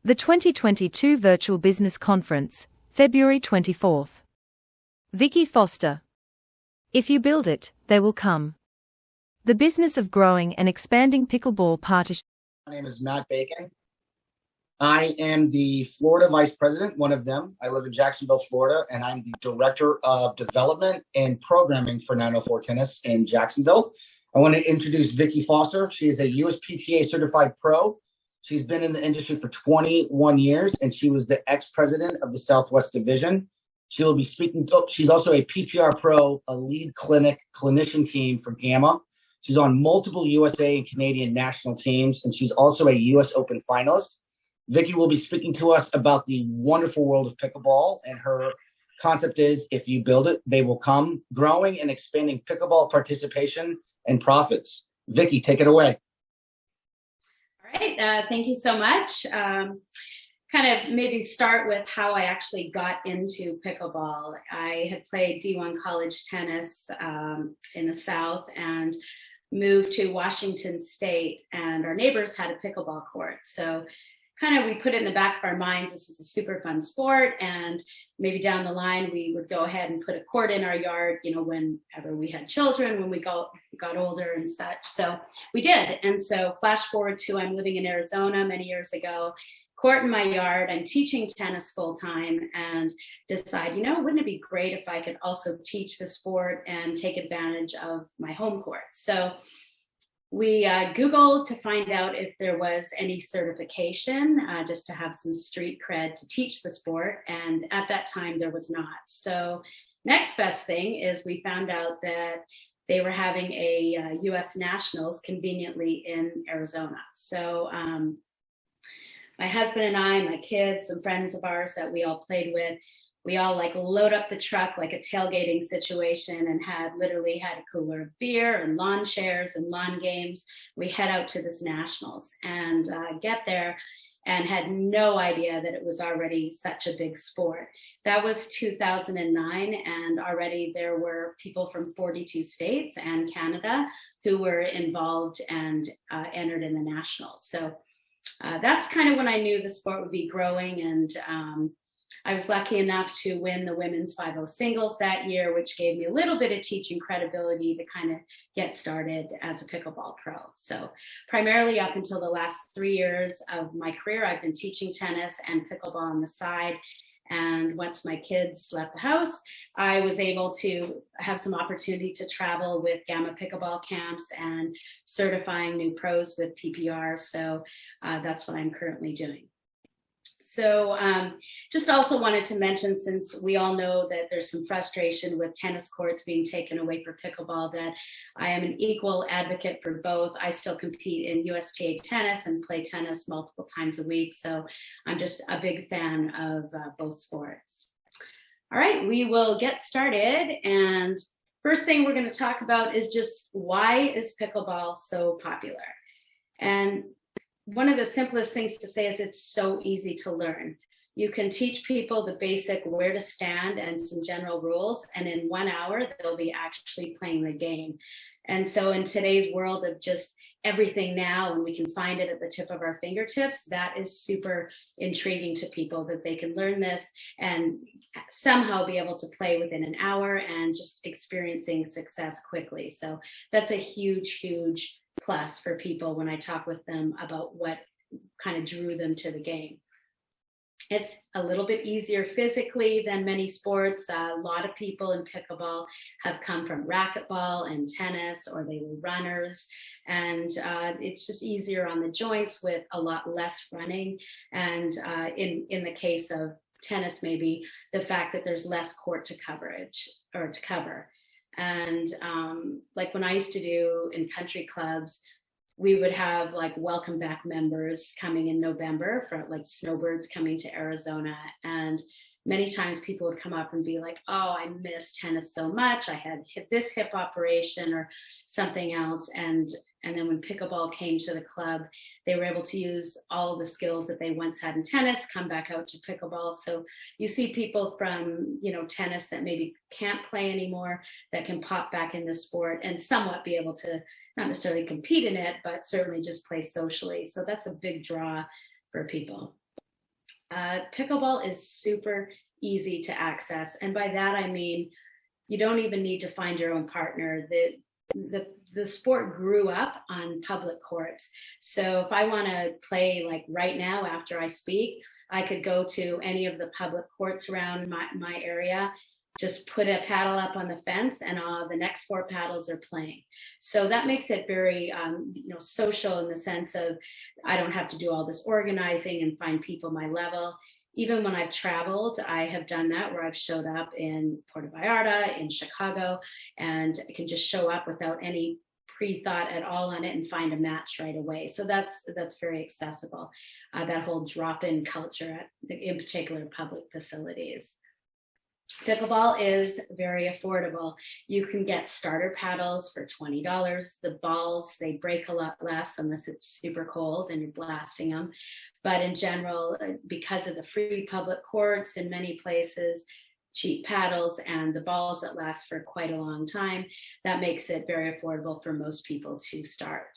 The 2022 Virtual Business Conference, February 24th. Vicki Foster. If you build it, they will come. The business of growing and expanding pickleball partnership. My name is Matt Bacon. I am the Florida Vice President, one of them. I live in Jacksonville, Florida, and I'm the Director of Development and Programming for 904 Tennis in Jacksonville. I want to introduce Vicki Foster. She is a USPTA Certified Pro. She's been in the industry for 21 years, and she was the ex-president of the Southwest Division. She will be speaking. She's also a PPR Pro, a lead clinician team for Gamma. She's on multiple USA and Canadian national teams, and she's also a US Open finalist. Vicki will be speaking to us about the wonderful world of pickleball, and her concept is, if you build it, they will come, growing and expanding pickleball participation and profits. Vicki, take it away. All right, thank you so much. Kind of maybe start with how I actually got into pickleball. I had played D1 college tennis in the South and moved to Washington State, and our neighbors had a pickleball court. So kind of we put it in the back of our minds, this is a super fun sport, and maybe down the line we would go ahead and put a court in our yard, you know, whenever we had children, when we got older and such. So we did. And so flash forward to, I'm living in Arizona many years ago, court in my yard, I'm teaching tennis full time, and decide, you know, wouldn't it be great if I could also teach the sport and take advantage of my home court? So we Googled to find out if there was any certification, just to have some street cred to teach the sport. And at that time, there was not. So next best thing is we found out that they were having a US Nationals conveniently in Arizona. So my husband and I, my kids, some friends of ours that we all played with, we all like load up the truck like a tailgating situation and literally had a cooler of beer and lawn chairs and lawn games. We head out to this nationals and get there and had no idea that it was already such a big sport. That was 2009, and already there were people from 42 states and Canada who were involved and entered in the nationals. So that's kind of when I knew the sport would be growing, and I was lucky enough to win the women's 5-0 singles that year, which gave me a little bit of teaching credibility to kind of get started as a pickleball pro. So primarily up until the last 3 years of my career, I've been teaching tennis and pickleball on the side. And once my kids left the house, I was able to have some opportunity to travel with Gamma pickleball camps and certifying new pros with PPR. So that's what I'm currently doing. So just also wanted to mention, since we all know that there's some frustration with tennis courts being taken away for pickleball, that I am an equal advocate for both. I still compete in USTA tennis and play tennis multiple times a week. So I'm just a big fan of both sports. All right, we will get started. And first thing we're going to talk about is just, why is pickleball so popular? And one of the simplest things to say is it's so easy to learn. You can teach people the basic where to stand and some general rules, and in 1 hour, they'll be actually playing the game. And so in today's world of just everything now, and we can find it at the tip of our fingertips, that is super intriguing to people, that they can learn this and somehow be able to play within an hour and just experiencing success quickly. So that's a huge, huge plus for people when I talk with them about what kind of drew them to the game. It's a little bit easier physically than many sports. A lot of people in pickleball have come from racquetball and tennis, or they were runners, and it's just easier on the joints with a lot less running. And in the case of tennis, maybe the fact that there's less court to cover. And like when I used to do in country clubs, we would have like welcome back members coming in November for like snowbirds coming to Arizona. And many times people would come up and be like, oh, I miss tennis so much. I had hit this hip operation or something else. And then when pickleball came to the club, they were able to use all the skills that they once had in tennis, come back out to pickleball. So you see people from, you know, tennis that maybe can't play anymore that can pop back in the sport and somewhat be able to not necessarily compete in it, but certainly just play socially. So that's a big draw for people. Pickleball is super easy to access. And by that, I mean, you don't even need to find your own partner. The sport grew up on public courts. So if I want to play like right now after I speak, I could go to any of the public courts around my area, just put a paddle up on the fence, and the next 4 paddles are playing. So that makes it very social in the sense of I don't have to do all this organizing and find people my level. Even when I've traveled, I have done that where I've showed up in Puerto Vallarta, in Chicago, and I can just show up without any pre-thought at all on it and find a match right away. So that's very accessible, that whole drop-in culture at, in particular, public facilities. Pickleball is very affordable. You can get starter paddles for $20. The balls, they break a lot less unless it's super cold and you're blasting them. But in general, because of the free public courts in many places, cheap paddles, and the balls that last for quite a long time, that makes it very affordable for most people to start.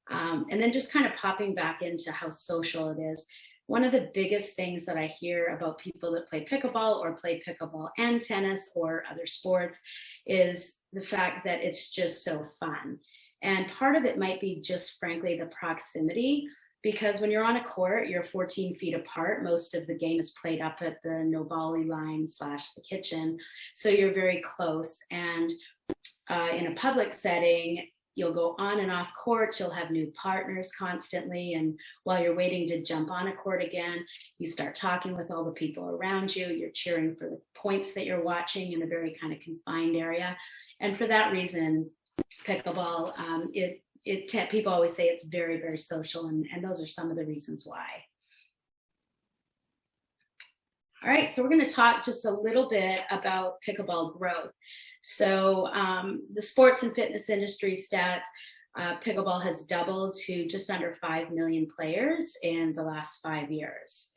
And then just kind of popping back into how social it is. One of the biggest things that I hear about people that play pickleball or play pickleball and tennis or other sports is the fact that it's just so fun. And part of it might be just frankly the proximity, because when you're on a court, you're 14 feet apart. Most of the game is played up at the no volley line / the kitchen. So you're very close. And in a public setting, you'll go on and off courts, you'll have new partners constantly. And while you're waiting to jump on a court again, you start talking with all the people around you. You're cheering for the points that you're watching in a very kind of confined area. And for that reason, pickleball, people always say it's very, very social, and those are some of the reasons why. All right, so we're going to talk just a little bit about pickleball growth. So the sports and fitness industry stats, pickleball has doubled to just under 5 million players in the last 5 years.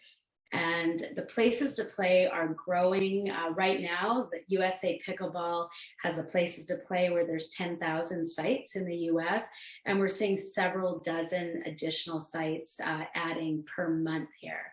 And the places to play are growing. Right now, the USA Pickleball has a places to play where there's 10,000 sites in the US, and we're seeing several dozen additional sites adding per month here.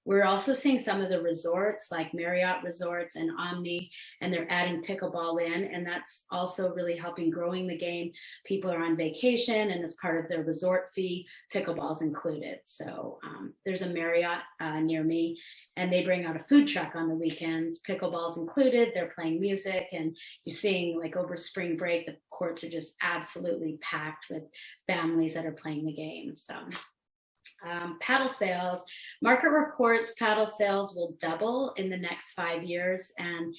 We're also seeing some of the resorts like Marriott Resorts and Omni, and they're adding pickleball in, and that's also really helping growing the game. People are on vacation, and as part of their resort fee, pickleball's included. So there's a Marriott near me, and they bring out a food truck on the weekends. Pickleball's included. They're playing music, and you're seeing like over spring break, the courts are just absolutely packed with families that are playing the game. So. Paddle sales, market reports paddle sales will double in the next 5 years, and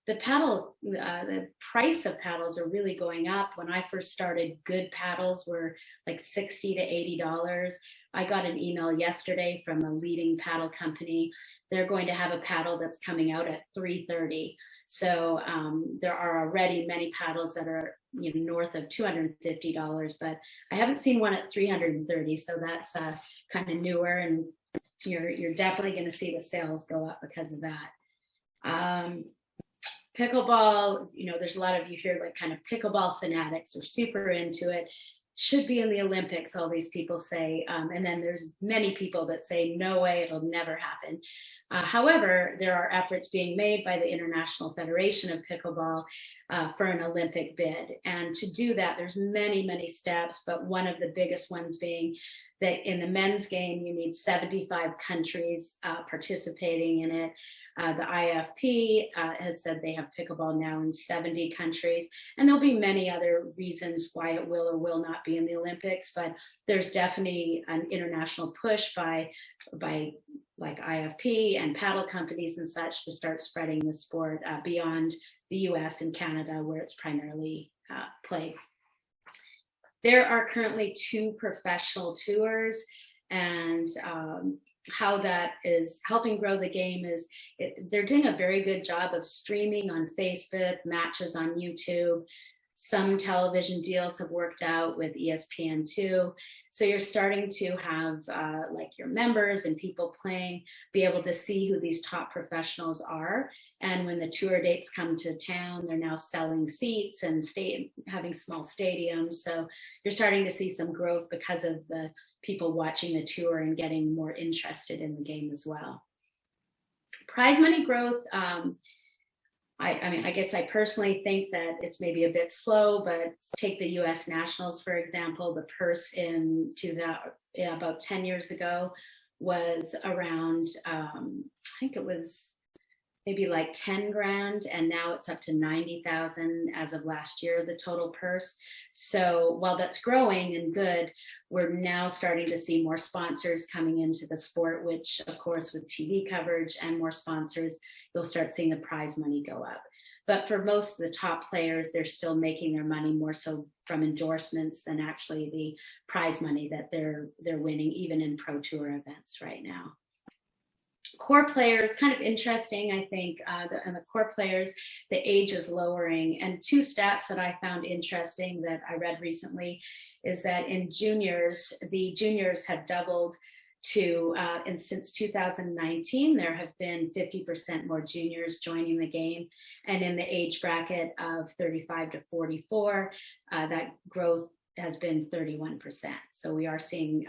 the price of paddles are really going up. When I first started, good paddles were like $60 to $80. I got an email yesterday from a leading paddle company. They're going to have a paddle that's coming out at $330. So there are already many paddles that are north of $250, but I haven't seen one at $330. So that's kind of newer, and you're definitely going to see the sales go up because of that. Pickleball, there's a lot of you here like kind of pickleball fanatics are super into it. Should be in the Olympics, all these people say. And then there's many people that say, no way, it'll never happen. However, there are efforts being made by the International Federation of Pickleball for an Olympic bid. And to do that, there's many, many steps, but one of the biggest ones being that in the men's game, you need 75 countries participating in it. The IFP has said they have pickleball now in 70 countries, and there'll be many other reasons why it will or will not be in the Olympics, but there's definitely an international push by like IFP and paddle companies and such to start spreading the sport beyond the US and Canada, where it's primarily played. There are currently 2 professional tours, and how that is helping grow the game is they're doing a very good job of streaming on Facebook, matches on YouTube. Some television deals have worked out with ESPN2. So you're starting to have like your members and people playing be able to see who these top professionals are. And when the tour dates come to town, they're now selling seats and having small stadiums. So you're starting to see some growth because of the people watching the tour and getting more interested in the game as well. Prize money growth, I mean, I guess I personally think that it's maybe a bit slow, but take the US Nationals, for example. The purse in about 10 years ago was around, I think it was maybe like 10 grand, and now it's up to 90,000 as of last year, the total purse. So while that's growing and good, we're now starting to see more sponsors coming into the sport, which of course with TV coverage and more sponsors, you'll start seeing the prize money go up. But for most of the top players, they're still making their money more so from endorsements than actually the prize money that they're winning, even in pro tour events right now. Core players, kind of interesting, I think, and the core players, the age is lowering. And two stats that I found interesting that I read recently is that in juniors, the juniors have doubled to, and since 2019, there have been 50% more juniors joining the game. And in the age bracket of 35 to 44, that growth has been 31%. So we are seeing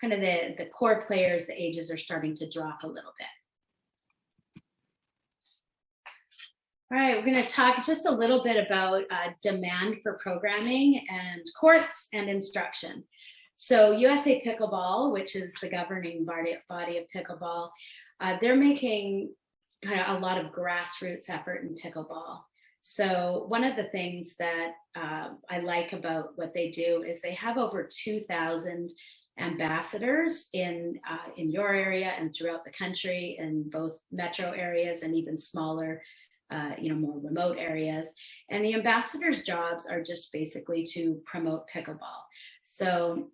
kind of the core players, the ages are starting to drop a little bit. All right, we're going to talk just a little bit about demand for programming and courts and instruction. So USA Pickleball, which is the governing body of pickleball, they're making kind of a lot of grassroots effort in pickleball. So one of the things that I like about what they do is they have over 2,000 ambassadors in your area and throughout the country, in both metro areas and even smaller, more remote areas. And the ambassadors' jobs are just basically to promote pickleball. So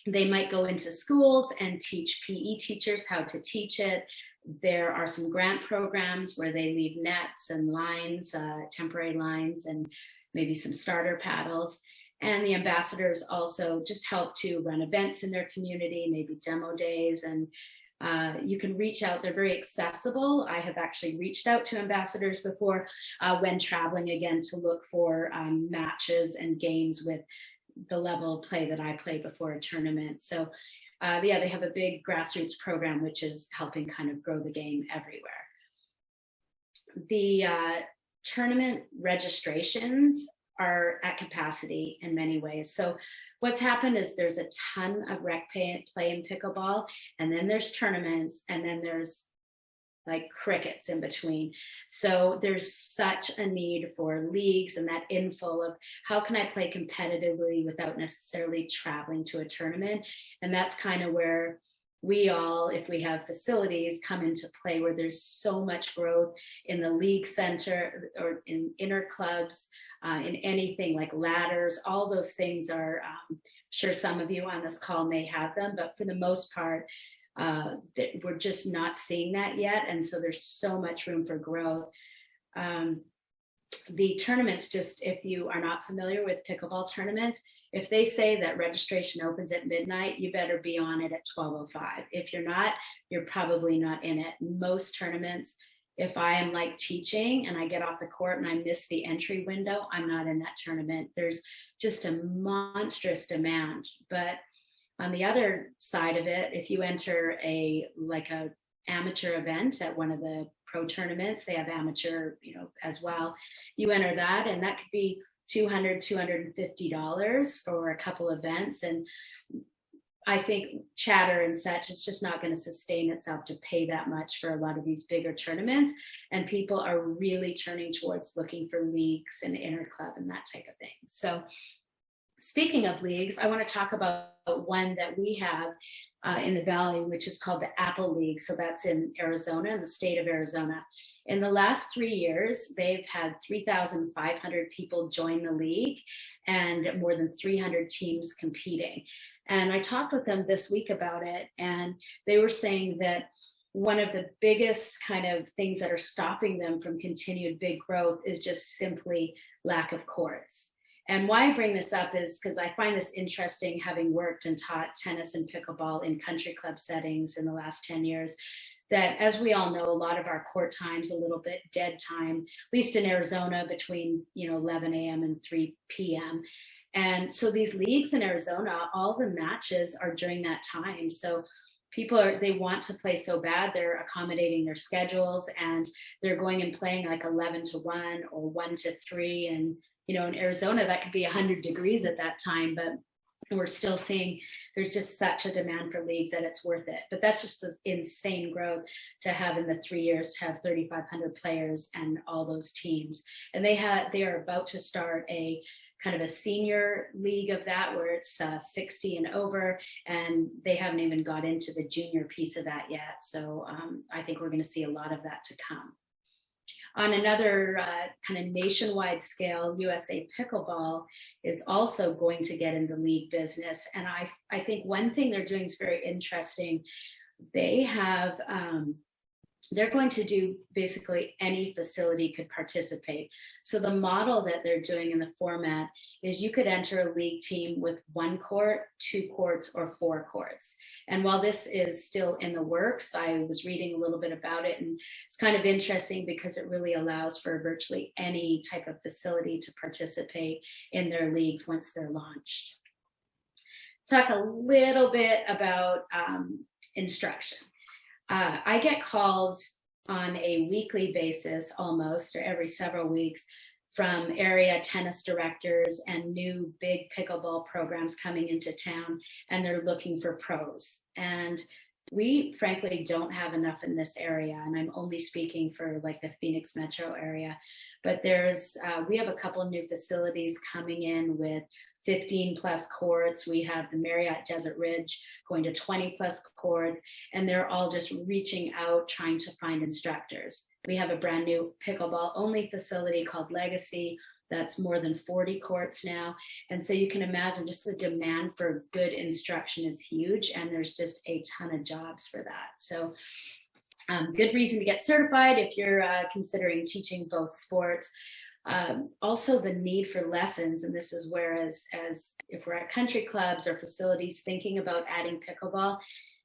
they might go into schools and teach PE teachers how to teach it. There are some grant programs where they leave nets and lines, temporary lines, and maybe some starter paddles. And the ambassadors also just help to run events in their community, maybe demo days, and you can reach out. They're very accessible. I have actually reached out to ambassadors before when traveling again to look for matches and games with the level of play that I play before a tournament. So yeah, they have a big grassroots program, which is helping kind of grow the game everywhere. The tournament registrations are at capacity in many ways. So what's happened is there's a ton of rec play in pickleball, and then there's tournaments, and then there's like crickets in between. So there's such a need for leagues and that info of how can I play competitively without necessarily traveling to a tournament. And that's kind of where we all, if we have facilities, come into play, where there's so much growth in the league center or in inner clubs, in anything like ladders. All those things are, sure some of you on this call may have them, but for the most part, we're just not seeing that yet. And so there's so much room for growth. The tournaments, just if you are not familiar with pickleball tournaments, if they say that registration opens at midnight, you better be on it at 12:05. If you're not, you're probably not in it. Most tournaments, if I am like teaching and I get off the court and I miss the entry window, I'm not in that tournament. There's just a monstrous demand. But on the other side of it, if you enter a amateur event at one of the pro tournaments, they have amateur, as well. You enter that, and that could be $200, $250 for a couple events. And I think chatter and such, it's just not going to sustain itself to pay that much for a lot of these bigger tournaments. And people are really turning towards looking for leagues and inner club and that type of thing. So speaking of leagues, I want to talk about one that we have in the Valley, which is called the Apple League. So that's in Arizona, in the state of Arizona. In the last 3 years, they've had 3,500 people join the league and more than 300 teams competing. And I talked with them this week about it, and they were saying that one of the biggest kind of things that are stopping them from continued big growth is just simply lack of courts. And why I bring this up is because I find this interesting, having worked and taught tennis and pickleball in country club settings in the last 10 years, that as we all know, a lot of our court time's a little bit dead time, at least in Arizona, between 11 a.m. and 3 p.m. And so these leagues in Arizona, all the matches are during that time. So they want to play so bad, they're accommodating their schedules, and they're going and playing like 11 to 1 or 1 to 3. And, you know, in Arizona, that could be 100 degrees at that time, but we're still seeing there's just such a demand for leagues that it's worth it. But that's just an insane growth to have in the 3 years, to have 3,500 players and all those teams. And they are about to start a kind of a senior league of that, where it's 60 and over, and they haven't even got into the junior piece of that yet. So I think we're going to see a lot of that to come. On another kind of nationwide scale, USA Pickleball is also going to get into league business. And I think one thing they're doing is very interesting. They have, they're going to do basically any facility could participate. So the model that they're doing in the format is you could enter a league team with 1 court, 2 courts, or 4 courts. And while this is still in the works, I was reading a little bit about it, and it's kind of interesting because it really allows for virtually any type of facility to participate in their leagues once they're launched. Talk a little bit about instruction. I get calls on a weekly basis, almost, or every several weeks, from area tennis directors and new big pickleball programs coming into town, and they're looking for pros. And we frankly don't have enough in this area, and I'm only speaking for like the Phoenix metro area, but we have a couple of new facilities coming in with 15 plus courts. We have the Marriott Desert Ridge going to 20 plus courts, and they're all just reaching out, trying to find instructors. We have a brand new pickleball only facility called Legacy that's more than 40 courts now. And so you can imagine just the demand for good instruction is huge, and there's just a ton of jobs for that. So good reason to get certified if you're considering teaching both sports. Also the need for lessons, and this is where as if we're at country clubs or facilities thinking about adding pickleball,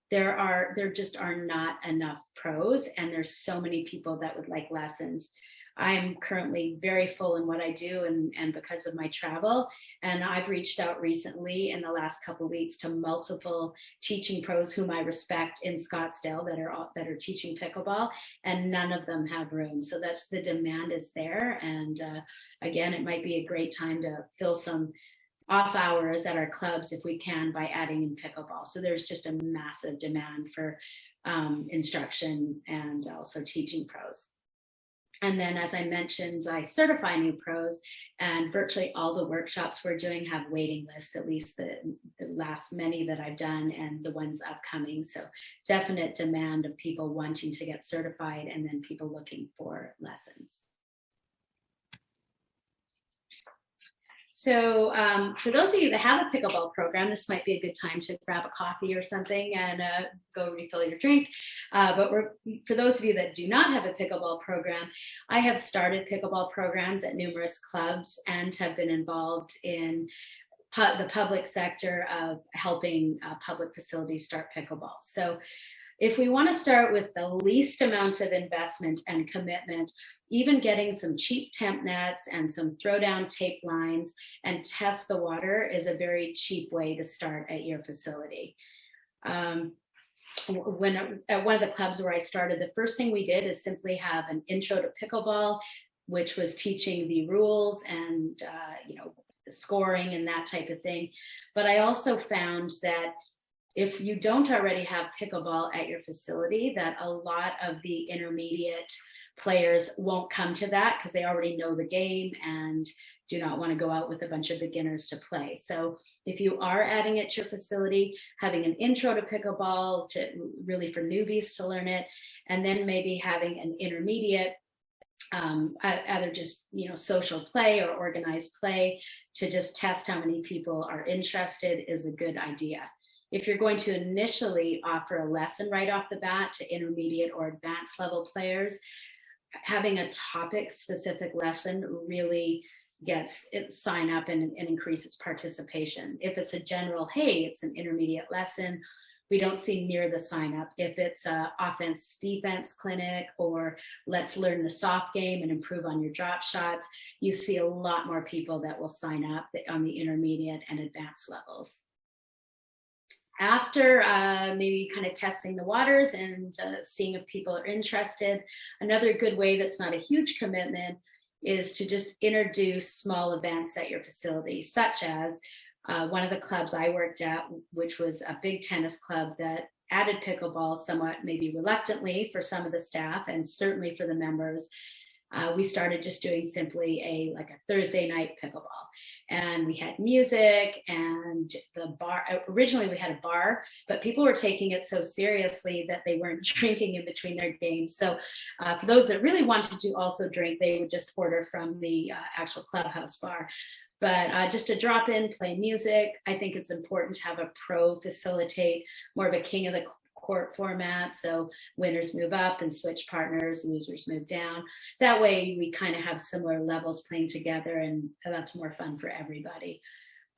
there just are not enough pros, and there's so many people that would like lessons. I'm currently very full in what I do, and because of my travel, and I've reached out recently in the last couple of weeks to multiple teaching pros whom I respect in Scottsdale that are teaching pickleball, and none of them have room. So that's, the demand is there, and again, it might be a great time to fill some off hours at our clubs if we can by adding in pickleball. So there's just a massive demand for instruction and also teaching pros. And then, as I mentioned, I certify new pros, and virtually all the workshops we're doing have waiting lists, at least the last many that I've done and the ones upcoming. So definite demand of people wanting to get certified, and then people looking for lessons. So for those of you that have a pickleball program, this might be a good time to grab a coffee or something and go refill your drink. But for those of you that do not have a pickleball program, I have started pickleball programs at numerous clubs and have been involved in the public sector of helping public facilities start pickleball. So if we want to start with the least amount of investment and commitment, even getting some cheap temp nets and some throwdown tape lines and test the water is a very cheap way to start at your facility. At one of the clubs where I started, the first thing we did is simply have an intro to pickleball, which was teaching the rules and the scoring and that type of thing. But I also found that if you don't already have pickleball at your facility, that a lot of the intermediate players won't come to that because they already know the game and do not want to go out with a bunch of beginners to play. So if you are adding it to your facility, having an intro to pickleball to really for newbies to learn it, and then maybe having an intermediate, either just social play or organized play to just test how many people are interested is a good idea. If you're going to initially offer a lesson right off the bat to intermediate or advanced level players, having a topic specific lesson really gets it sign up and increases participation. If it's a general, hey, it's an intermediate lesson, we don't see near the sign up. If it's a offense defense clinic or let's learn the soft game and improve on your drop shots, you see a lot more people that will sign up on the intermediate and advanced levels. After maybe kind of testing the waters and seeing if people are interested, another good way that's not a huge commitment is to just introduce small events at your facility, such as one of the clubs I worked at, which was a big tennis club that added pickleball somewhat maybe reluctantly for some of the staff and certainly for the members. We started just doing simply like a Thursday night pickleball, and we had music and the bar. Originally we had a bar, but people were taking it so seriously that they weren't drinking in between their games. So for those that really wanted to also drink, they would just order from the actual clubhouse bar. But just to drop in, play music. I think it's important to have a pro facilitate more of a king of the court format. So winners move up and switch partners, losers move down. That way we kind of have similar levels playing together, and that's more fun for everybody.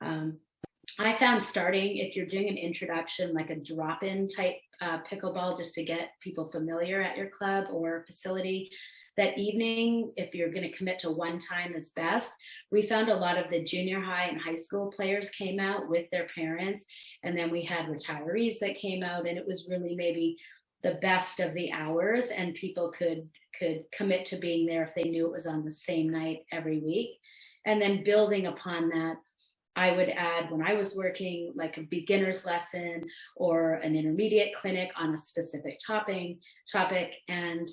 I found starting, if you're doing an introduction, like a drop-in type pickleball, just to get people familiar at your club or facility, that evening, if you're going to commit to one time is best. We found a lot of the junior high and high school players came out with their parents, and then we had retirees that came out, and it was really maybe the best of the hours, and people could commit to being there if they knew it was on the same night every week. And then building upon that, I would add, when I was working, like a beginner's lesson or an intermediate clinic on a specific topic, and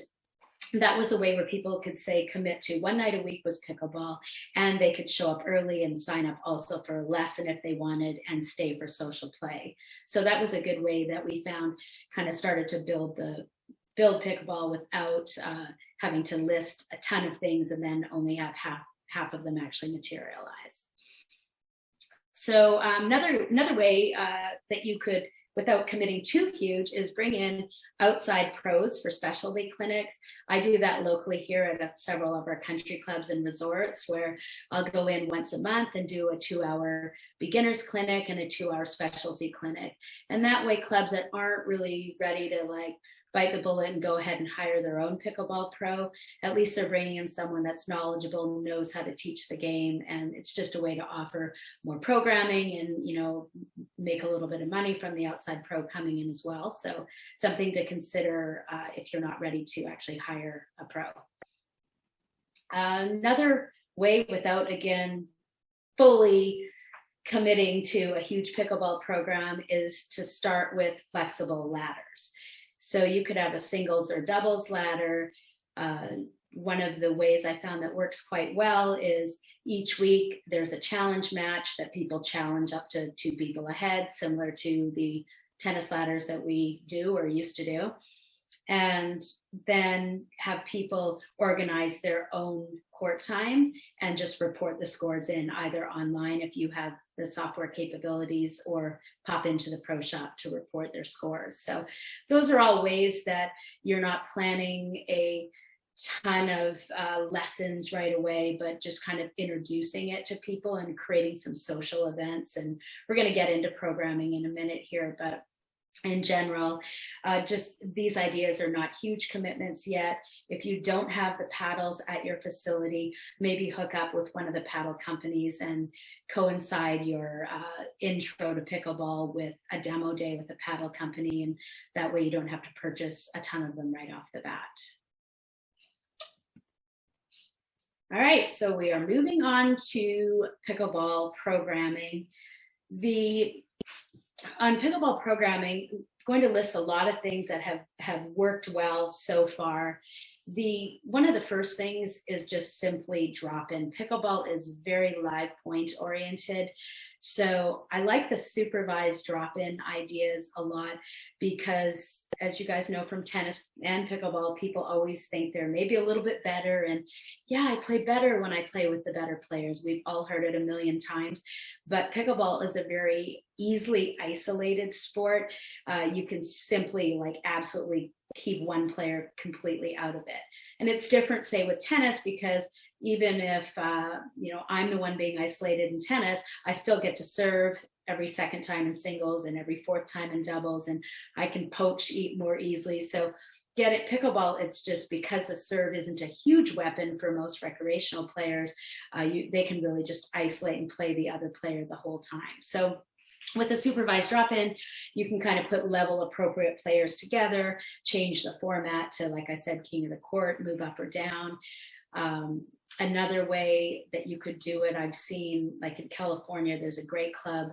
that was a way where people could say commit to one night a week was pickleball, and they could show up early and sign up also for a lesson if they wanted and stay for social play. So that was a good way that we found kind of started to build pickleball without having to list a ton of things and then only have half of them actually materialize. So another way that you could, without committing too huge, is bring in outside pros for specialty clinics. I do that locally here at several of our country clubs and resorts, where I'll go in once a month and do a 2-hour beginners clinic and a 2-hour specialty clinic. And that way clubs that aren't really ready to like bite the bullet and go ahead and hire their own pickleball pro, at least they're bringing in someone that's knowledgeable, knows how to teach the game, and it's just a way to offer more programming and, you know, make a little bit of money from the outside pro coming in as well. So something to consider if you're not ready to actually hire a pro. Another way, without again fully committing to a huge pickleball program, is to start with flexible ladders. So you could have a singles or doubles ladder. One of the ways I found that works quite well is each week there's a challenge match that people challenge up to 2 people ahead, similar to the tennis ladders that we do or used to do. And then have people organize their own court time and just report the scores in either online if you have the software capabilities, or pop into the pro shop to report their scores. So those are all ways that you're not planning a ton of lessons right away, but just kind of introducing it to people and creating some social events. And we're going to get into programming in a minute here, but in general, just these ideas are not huge commitments yet. If you don't have the paddles at your facility, maybe hook up with one of the paddle companies and coincide your intro to pickleball with a demo day with a paddle company, and that way you don't have to purchase a ton of them right off the bat. All right, so we are moving on to pickleball programming. On pickleball programming, I'm going to list a lot of things that have worked well so far. One of the first things is just simply drop in. Pickleball is very live point oriented. So I like the supervised drop-in ideas a lot because, as you guys know from tennis and pickleball, people always think they're maybe a little bit better. And yeah, I play better when I play with the better players. We've all heard it a million times. But pickleball is a very easily isolated sport. You can simply absolutely keep one player completely out of it. And it's different, say, with tennis, because even if I'm the one being isolated in tennis, I still get to serve every second time in singles and every fourth time in doubles, and I can poach more easily. So get it, pickleball, it's just because the serve isn't a huge weapon for most recreational players, they can really just isolate and play the other player the whole time. So With a supervised drop-in, you can kind of put level appropriate players together, change the format to, like I said, king of the court, move up or down. Another way that you could do it, I've seen, like in California, there's a great club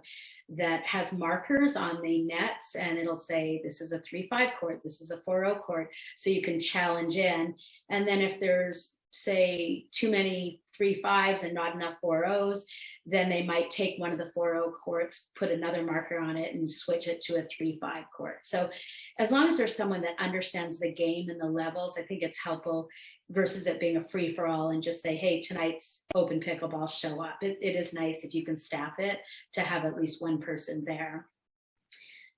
that has markers on the nets, and it'll say, this is a 3-5 court, this is a 4-0 court, so you can challenge in. And then if there's, say, too many 3-5s and not enough 4-0s, then they might take one of the 4-0 courts, put another marker on it, and switch it to a 3-5 court. So as long as there's someone that understands the game and the levels, I think it's helpful versus it being a free-for-all and just say, hey, tonight's open pickleball, show up. It is nice if you can staff it to have at least one person there.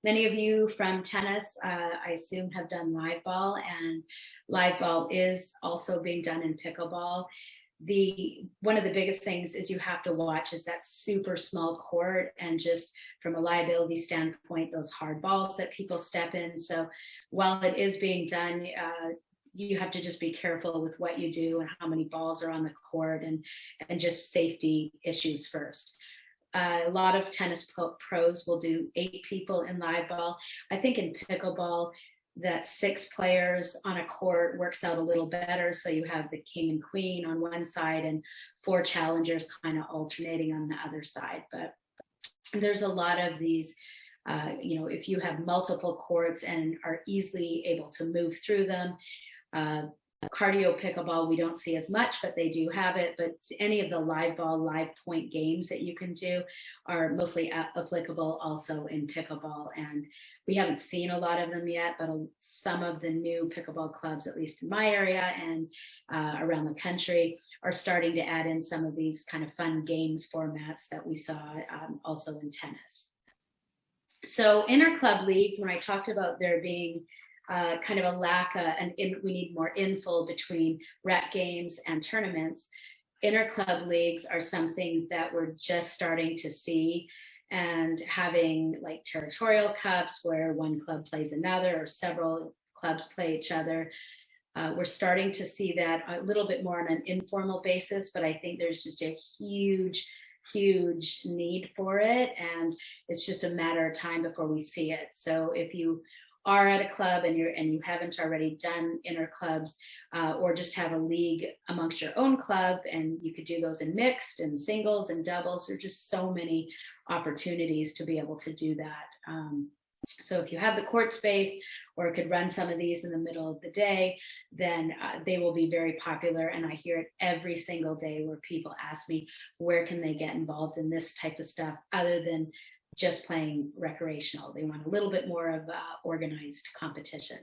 Many of you from tennis, I assume, have done live ball, and live ball is also being done in pickleball. One of the biggest things is you have to watch is that super small court, and just from a liability standpoint, those hard balls that people step in. So while it is being done, you have to just be careful with what you do and how many balls are on the court, and just safety issues first. A lot of tennis pros will do 8 people in live ball. I think in pickleball, that 6 players on a court works out a little better. So you have the king and queen on one side and 4 challengers kind of alternating on the other side. But there's a lot of these, if you have multiple courts and are easily able to move through them. Cardio pickleball, we don't see as much, but they do have it. But any of the live ball, live point games that you can do are mostly applicable also in pickleball. And we haven't seen a lot of them yet, but some of the new pickleball clubs, at least in my area and around the country, are starting to add in some of these kind of fun games formats that we saw also in tennis. So inter-club leagues, when I talked about there being kind of a lack, we need more info between rec games and tournaments. Inter-club leagues are something that we're just starting to see, and having like territorial cups where one club plays another or several clubs play each other. We're starting to see that a little bit more on an informal basis, but I think there's just a huge need for it, and it's just a matter of time before we see it. So if you are at a club and you haven't already done interclubs, or just have a league amongst your own club, and you could do those in mixed and singles and doubles. There are just so many opportunities to be able to do that. So if you have the court space or could run some of these in the middle of the day, then they will be very popular. And I hear it every single day where people ask me, where can they get involved in this type of stuff other than just playing recreational? They want a little bit more of organized competition.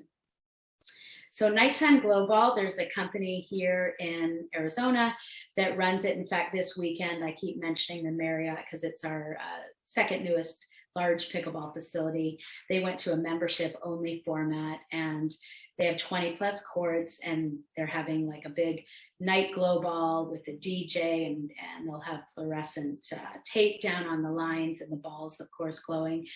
So Nighttime Glow Ball, there's a company here in Arizona that runs it. In fact, this weekend, I keep mentioning the Marriott because it's our second newest large pickleball facility. They went to a membership only format, and they have 20 plus courts, and they're having like a big night glow ball with a DJ, and they'll have fluorescent tape down on the lines, and the balls, of course, glowing,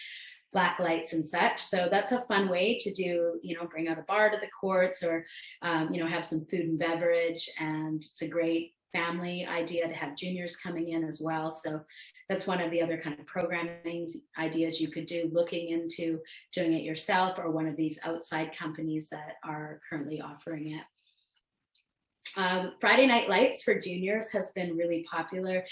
black lights and such. So that's a fun way to do, bring out a bar to the courts, or, have some food and beverage. And it's a great family idea to have juniors coming in as well. So that's one of the other kind of programming ideas you could do, looking into doing it yourself or one of these outside companies that are currently offering it. Friday Night Lights for juniors has been really popular.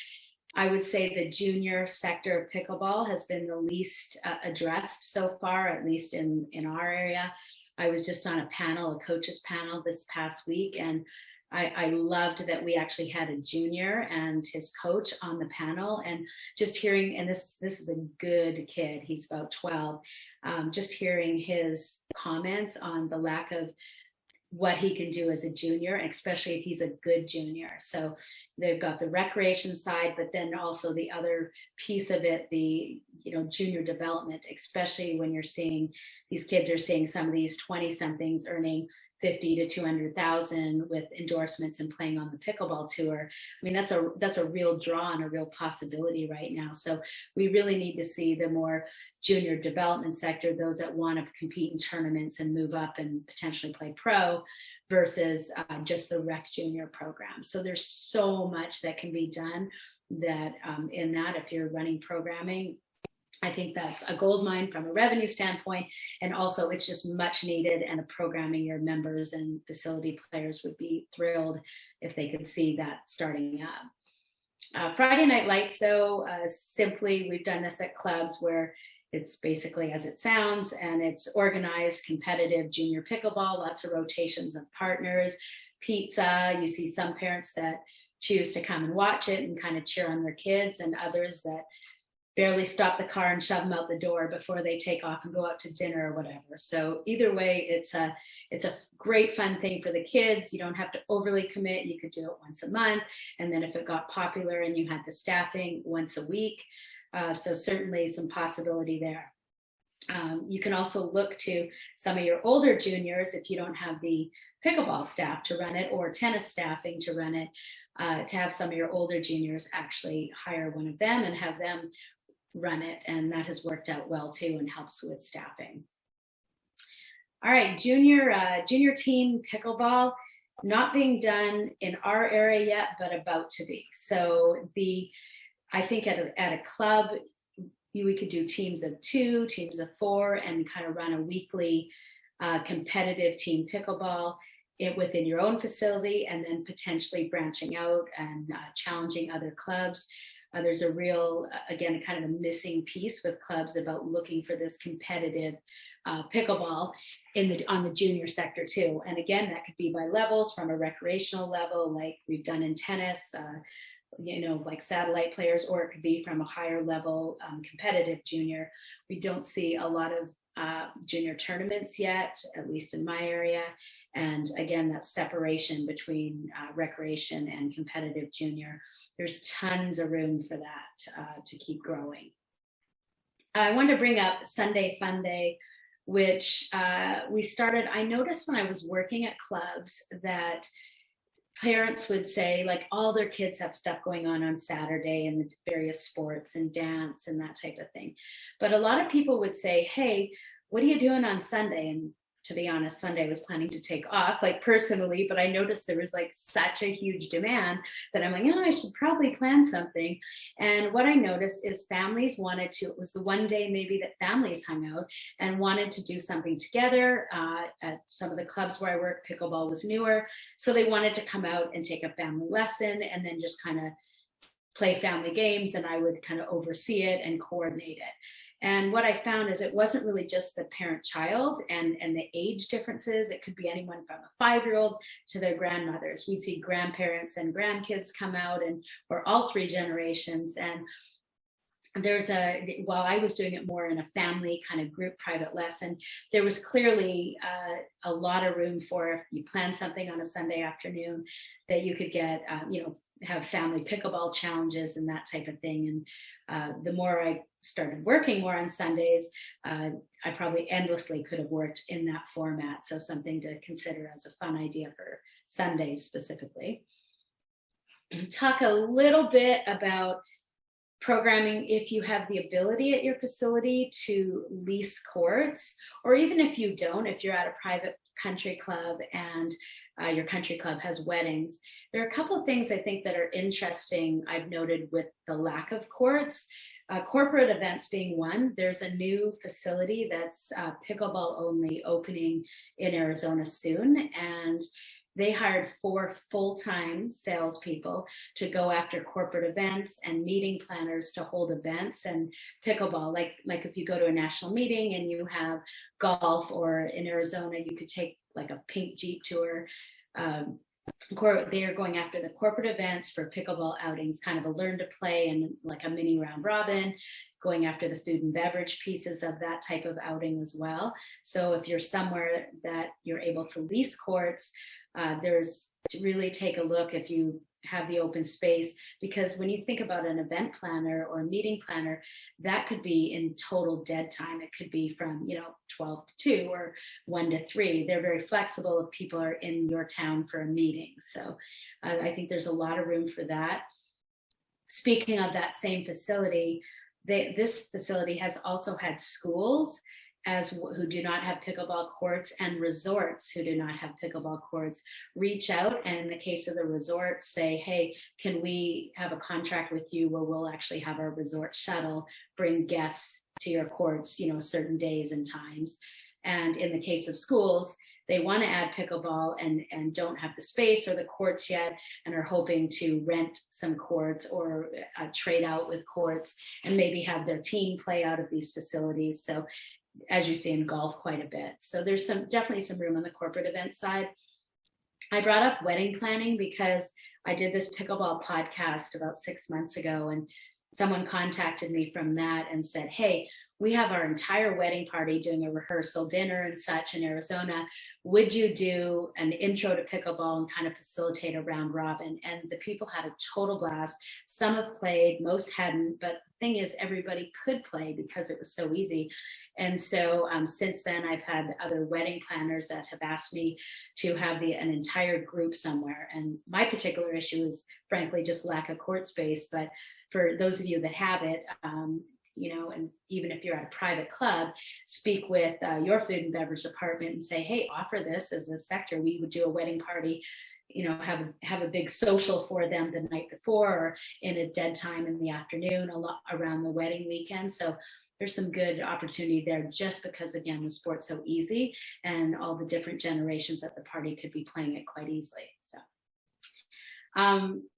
I would say the junior sector of pickleball has been the least addressed so far, at least in our area. I was just on a panel, a coaches panel this past week, and I loved that we actually had a junior and his coach on the panel, and just hearing, and this is a good kid, he's about 12, just hearing his comments on the lack of what he can do as a junior, especially if he's a good junior. So they've got the recreation side, but then also the other piece of it, the junior development, especially when you're seeing these kids are seeing some of these 20-somethings earning 50 to 200,000 with endorsements and playing on the pickleball tour. I mean, that's a real draw and a real possibility right now. So we really need to see the more junior development sector, those that want to compete in tournaments and move up and potentially play pro, versus just the rec junior program. So there's so much that can be done that in that, if you're running programming, I think that's a gold mine from a revenue standpoint, and also it's just much needed, and a programming your members and facility players would be thrilled if they could see that starting up. Friday Night Lights, though, simply we've done this at clubs where it's basically as it sounds, and it's organized competitive junior pickleball, lots of rotations of partners, pizza. You see some parents that choose to come and watch it and kind of cheer on their kids, and others that barely stop the car and shove them out the door before they take off and go out to dinner or whatever. So either way, it's a great fun thing for the kids. You don't have to overly commit. You could do it once a month. And then if it got popular and you had the staffing, once a week. So certainly some possibility there. You can also look to some of your older juniors if you don't have the pickleball staff to run it or tennis staffing to run it, to have some of your older juniors actually hire one of them and have them run it, and that has worked out well too and helps with staffing. All right, junior team pickleball, not being done in our area yet, but about to be. So I think at a club, we could do teams of 2, teams of 4, and kind of run a weekly competitive team pickleball within your own facility, and then potentially branching out and challenging other clubs. There's a real, again, kind of a missing piece with clubs about looking for this competitive pickleball on the junior sector too. And again, that could be by levels, from a recreational level, like we've done in tennis, like satellite players, or it could be from a higher level competitive junior. We don't see a lot of junior tournaments yet, at least in my area. And again, that separation between recreation and competitive junior, there's tons of room for that to keep growing. I wanted to bring up Sunday Fun Day, which we started. I noticed when I was working at clubs that parents would say, like, all their kids have stuff going on Saturday and various sports and dance and that type of thing. But a lot of people would say, hey, what are you doing on Sunday? And to be honest, Sunday I was planning to take off, like personally, but I noticed there was like such a huge demand that I'm like, I should probably plan something. And what I noticed is families wanted to, it was the one day maybe that families hung out and wanted to do something together. At some of the clubs where I work, pickleball was newer. So they wanted to come out and take a family lesson and then just kind of play family games, and I would kind of oversee it and coordinate it. And what I found is it wasn't really just the parent-child and the age differences. It could be anyone from a 5-year-old to their grandmothers. We'd see grandparents and grandkids come out, and or all 3 generations. And while I was doing it more in a family kind of group private lesson, there was clearly a lot of room for, if you plan something on a Sunday afternoon, that you could get, have family pickleball challenges and that type of thing. And the more I started working more on Sundays, I probably endlessly could have worked in that format. So something to consider as a fun idea for Sundays specifically. Talk a little bit about programming if you have the ability at your facility to lease courts, or even if you don't, if you're at a private country club and your country club has weddings. There are a couple of things I think that are interesting I've noted with the lack of courts. Corporate events being one. There's a new facility that's pickleball only opening in Arizona soon, and they hired 4 full-time salespeople to go after corporate events and meeting planners to hold events and pickleball. Like if you go to a national meeting and you have golf, or in Arizona, you could take like a pink Jeep tour. They are going after the corporate events for pickleball outings, kind of a learn to play and like a mini round robin, going after the food and beverage pieces of that type of outing as well. So if you're somewhere that you're able to lease courts, there's to really take a look if you have the open space, because when you think about an event planner or a meeting planner, that could be in total dead time. It could be from 12 to 2 or 1 to 3. They're very flexible if people are in your town for a meeting. So I think there's a lot of room for that. Speaking of that same facility, this facility has also had schools who do not have pickleball courts, and resorts who do not have pickleball courts reach out, and in the case of the resorts, say, hey, can we have a contract with you where we'll actually have our resort shuttle bring guests to your courts, certain days and times. And in the case of schools, they want to add pickleball and don't have the space or the courts yet, and are hoping to rent some courts or trade out with courts and maybe have their team play out of these facilities. So as you see in golf, quite a bit. So there's definitely some room on the corporate event side. I brought up wedding planning because I did this pickleball podcast about 6 months ago, and someone contacted me from that and said, hey, we have our entire wedding party doing a rehearsal dinner and such in Arizona. Would you do an intro to pickleball and kind of facilitate a round robin? And the people had a total blast. Some have played, most hadn't, but the thing is everybody could play because it was so easy. And so since then, I've had other wedding planners that have asked me to have an entire group somewhere. And my particular issue is frankly just lack of court space. But for those of you that have it, and even if you're at a private club, speak with your food and beverage department and say, hey, offer this as a sector. We would do a wedding party, have a big social for them the night before or in a dead time in the afternoon, a lot around the wedding weekend. So there's some good opportunity there just because, again, the sport's so easy and all the different generations at the party could be playing it quite easily. So.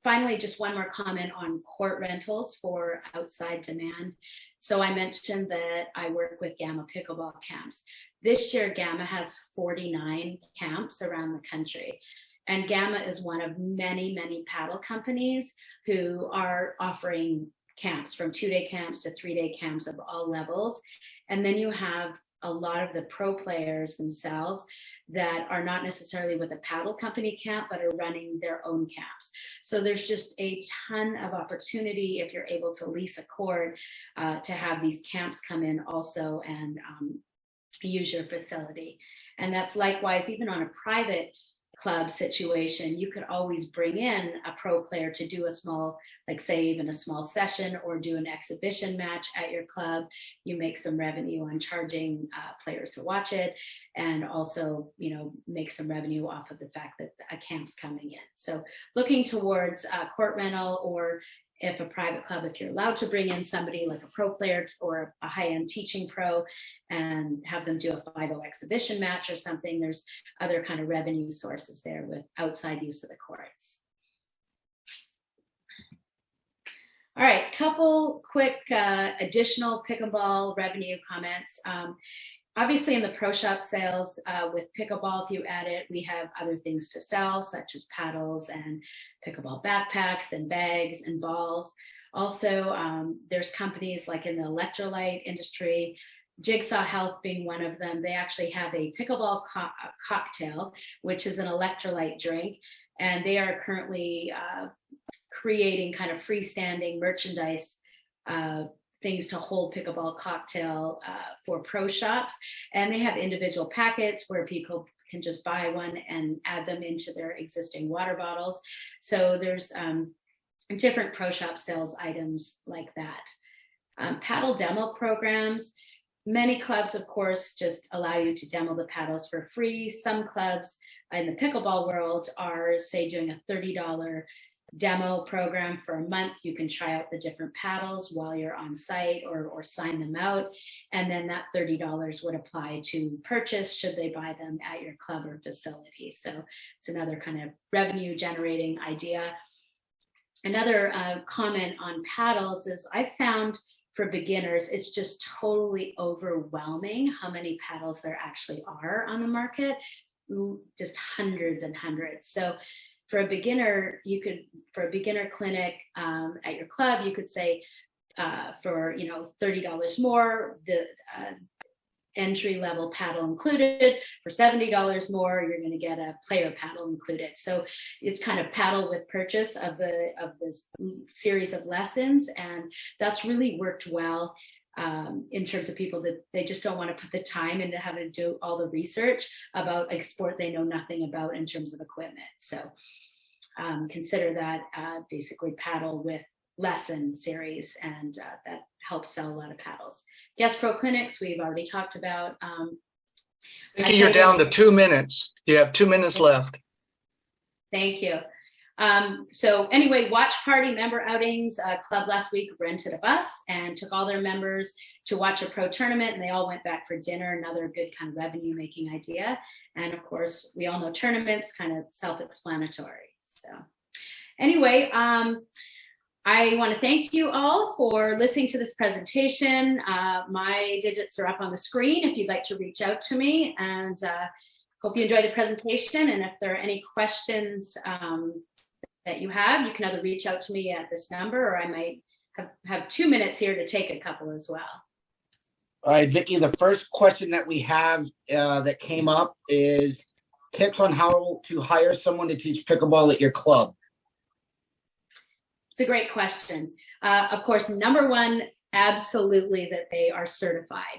Finally, just one more comment on court rentals for outside demand. So I mentioned that I work with Gamma Pickleball Camps. This year, Gamma has 49 camps around the country. And Gamma is one of many, many paddle companies who are offering camps, from 2-day camps to 3-day camps of all levels. And then you have a lot of the pro players themselves that are not necessarily with a paddle company camp, but are running their own camps. So there's just a ton of opportunity if you're able to lease a court to have these camps come in also and use your facility. And that's likewise, even on a private club situation, you could always bring in a pro player to do a small, like say even a small session or do an exhibition match at your club. You make some revenue on charging players to watch it, and also, make some revenue off of the fact that a camp's coming in. So looking towards court rental, or if a private club, if you're allowed to bring in somebody like a pro player or a high-end teaching pro and have them do a 5-0 exhibition match or something, there's other kind of revenue sources there with outside use of the courts. All right, couple quick additional pickleball revenue comments. Obviously, in the pro shop sales with pickleball, if you add it, we have other things to sell, such as paddles and pickleball backpacks and bags and balls. Also, there's companies like in the electrolyte industry, Jigsaw Health being one of them. They actually have a pickleball cocktail, which is an electrolyte drink, and they are currently creating kind of freestanding merchandise things to hold pickleball cocktail for pro shops. And they have individual packets where people can just buy one and add them into their existing water bottles. So there's different pro shop sales items like that. Paddle demo programs. Many clubs, of course, just allow you to demo the paddles for free. Some clubs in the pickleball world are, say, doing a $30 demo program for a month. You can try out the different paddles while you're on site or sign them out. And then that $30 would apply to purchase should they buy them at your club or facility. So it's another kind of revenue generating idea. Another comment on paddles is I found for beginners, it's just totally overwhelming how many paddles there actually are on the market, just hundreds and hundreds. So for a beginner, for a beginner clinic at your club, you could say for $30 more, the entry level paddle included. For $70 more, you're going to get a player paddle included. So it's kind of paddle with purchase of this series of lessons, and that's really worked well in terms of people that they just don't want to put the time into having to do all the research about a sport they know nothing about in terms of equipment. So consider that basically paddle with lesson series, and that helps sell a lot of paddles. Guest Pro Clinics, we've already talked about. Vicki, you're down to 2 minutes. You have 2 minutes left. Thank you. So anyway, watch party member outings. Club last week rented a bus and took all their members to watch a pro tournament, and they all went back for dinner. Another good kind of revenue making idea. And of course, we all know tournaments, kind of self-explanatory. So anyway, I want to thank you all for listening to this presentation. My digits are up on the screen if you'd like to reach out to me, and hope you enjoy the presentation. And if there are any questions that you have, you can either reach out to me at this number, or I might have 2 minutes here to take a couple as well. All right, Vicki, the first question that we have that came up is tips on how to hire someone to teach pickleball at your club. It's a great question. Of course, number one, absolutely that they are certified.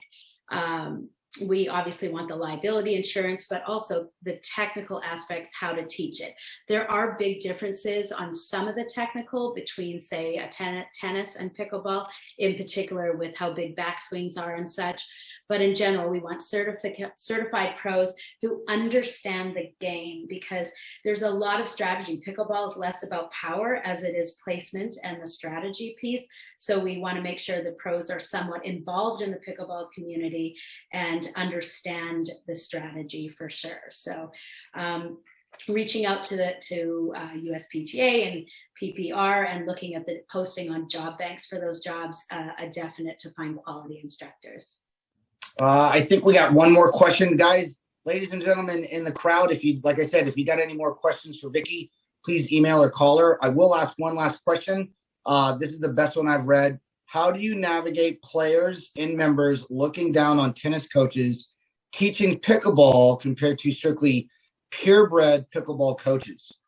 We obviously want the liability insurance, but also the technical aspects, how to teach it. There are big differences on some of the technical between, say, a tennis and pickleball, in particular with how big backswings are and such. But in general, we want certified pros who understand the game, because there's a lot of strategy. Pickleball is less about power as it is placement and the strategy piece. So we want to make sure the pros are somewhat involved in the pickleball community and understand the strategy for sure. So reaching out to USPTA and PPR and looking at the posting on job banks for those jobs, a definite to find quality instructors. I think we got one more question, guys. Ladies and gentlemen in the crowd, if you, like I said, if you got any more questions for Vicki, please email or call her. I will ask one last question. This is the best one I've read. How do you navigate players and members looking down on tennis coaches teaching pickleball compared to strictly purebred pickleball coaches?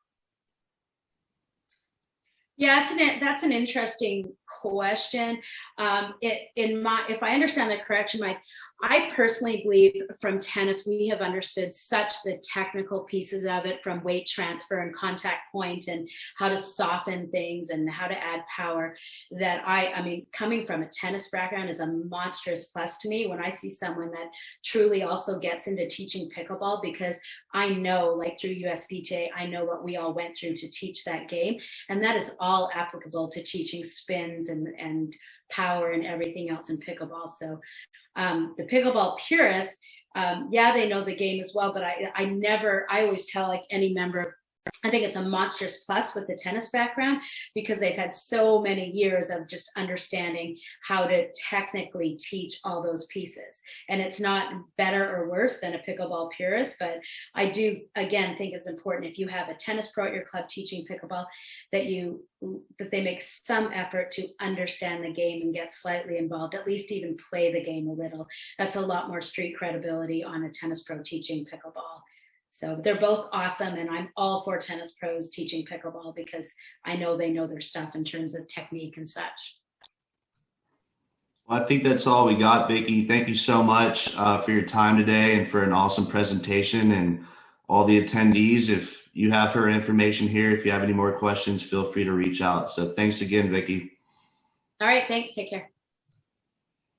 Yeah, that's an interesting question. If I understand that correction, Mike, I personally believe from tennis, we have understood such the technical pieces of it, from weight transfer and contact point and how to soften things and how to add power, that I mean, coming from a tennis background is a monstrous plus to me when I see someone that truly also gets into teaching pickleball, because I know, like through USPTA, I know what we all went through to teach that game. And that is all applicable to teaching spins and power and everything else in pickleball. So the pickleball purists, yeah, they know the game as well, but I always tell like any member, I think it's a monstrous plus with the tennis background, because they've had so many years of just understanding how to technically teach all those pieces. And it's not better or worse than a pickleball purist, but I do, again, think it's important if you have a tennis pro at your club teaching pickleball, that they make some effort to understand the game and get slightly involved, at least even play the game a little. That's a lot more street credibility on a tennis pro teaching pickleball. So they're both awesome, and I'm all for tennis pros teaching pickleball, because I know they know their stuff in terms of technique and such. Well, I think that's all we got, Vicki. Thank you so much for your time today and for an awesome presentation. And all the attendees, if you have her information here, if you have any more questions, feel free to reach out. So thanks again, Vicki. All right, thanks. Take care.